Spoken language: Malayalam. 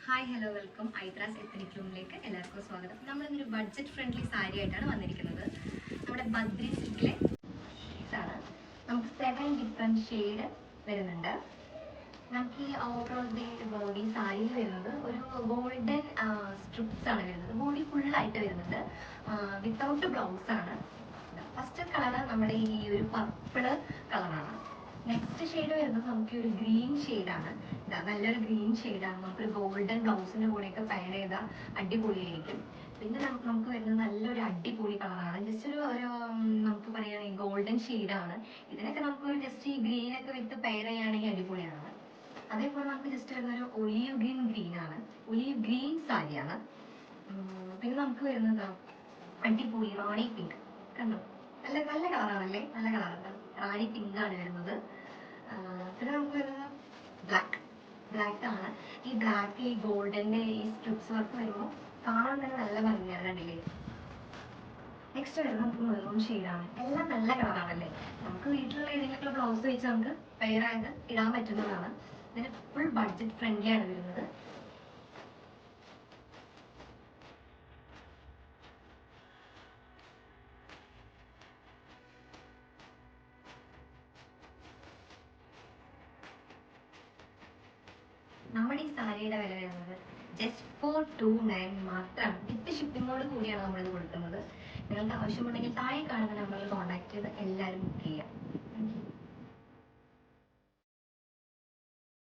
ഹായ് ഹലോ വെൽക്കം ഐത്രാസ് എത്തനിക് റൂമിലേക്ക് എല്ലാവർക്കും സ്വാഗതം. നമ്മളിന്നൊരു ബഡ്ജറ്റ് ഫ്രണ്ട്ലി സാരി ആയിട്ടാണ് വന്നിരിക്കുന്നത്. നമ്മുടെ ബദ്രി സിൽക്കിലെ ആണ്. നമുക്ക് 7 ഡിഫറെൻറ്റ് ഷെയ്ഡ് വരുന്നുണ്ട്. നമുക്ക് ഈ ഓവറോൾ ബോഡി സാരിയിൽ വരുന്നത് ഒരു ഗോൾഡൻ സ്ട്രിപ്സ് ആണ് വരുന്നത്. ബോഡി ഫുള്ളായിട്ട് വരുന്നുണ്ട്. വിത്തൗട്ട് ബ്ലൗസ് ആണ്. ഫസ്റ്റ് കളർ നമ്മുടെ ഈ ഒരു പർപ്പിൾ കളറാണ്. നെക്സ്റ്റ് ഷെയ്ഡ് വരുന്നത് നമുക്ക് ഒരു ഗ്രീൻ ഷെയ്ഡാണ്. നല്ലൊരു ഗ്രീൻ ഷെയ്ഡാണ്. നമുക്കൊരു ഗോൾഡൻ ബ്ലൗസിൻ്റെ കൂടെയൊക്കെ പെയർ ചെയ്താൽ അടിപൊളിയായിരിക്കും. പിന്നെ നമുക്ക് വരുന്നത് നല്ലൊരു അടിപൊളി കളറാണ്. ജസ്റ്റ് ഒരു നമുക്ക് പറയുകയാണെങ്കിൽ ഗോൾഡൻ ഷെയ്ഡാണ്. ഇതിനൊക്കെ നമുക്ക് ജസ്റ്റ് ഈ ഗ്രീനൊക്കെ വിത്ത് പെയർ ചെയ്യുകയാണെങ്കിൽ അടിപൊളിയാണ്. അതേപോലെ നമുക്ക് ജസ്റ്റ് വരുന്നൊരു ഒലീവ് ഗ്രീൻ ആണ്. ഒലീവ് ഗ്രീൻ സാരിയാണ്. പിന്നെ നമുക്ക് വരുന്നത് അടിപൊളി റാണി പിങ്ക്. കണ്ടോ, നല്ല നല്ല കളറാണല്ലേ, നല്ല കളറാണ്. റാണി പിങ്ക് ആണ് വരുന്നത്. പിന്നെ നമുക്ക് വരുന്നത് ബ്ലാക്ക് ആണ്. ഈ ബ്ലാക്ക് ഈ ഗോൾഡന്റെ ഈ സ്ട്രിപ്സ് വർക്ക് വരുമ്പോൾ കാണാൻ തന്നെ നല്ല ഭംഗിയാണ്, കണ്ടില്ലേ. നെക്സ്റ്റ് വരുന്നത് നമുക്ക് മെറൂൺ ഷെയ്ഡാണ്. എല്ലാം നല്ല കളറാണല്ലേ. നമുക്ക് വീട്ടിലുള്ള ഏതെങ്കിലും ബ്ലൗസ് വെച്ച് നമുക്ക് പെയറായിട്ട് ഇടാൻ പറ്റുന്നതാണ്. ഇതിന് ഫുൾ ബഡ്ജറ്റ് ഫ്രണ്ട്ലി ആണ് വരുന്നത്. നമ്മുടെ ഈ സാരിയുടെ വില വരുന്നത് ജസ്റ്റ് 429 മാത്രമാണ്. വിത്ത് ഷിപ്പിങ്ങോട് കൂടിയാണ് നമ്മളിത് കൊടുക്കുന്നത്. നിങ്ങൾക്ക് ആവശ്യമുണ്ടെങ്കിൽ താഴെ കാണുന്ന നമ്പറിൽ കോൺടാക്ട് ചെയ്ത് എല്ലാവരും ബുക്ക് ചെയ്യാം.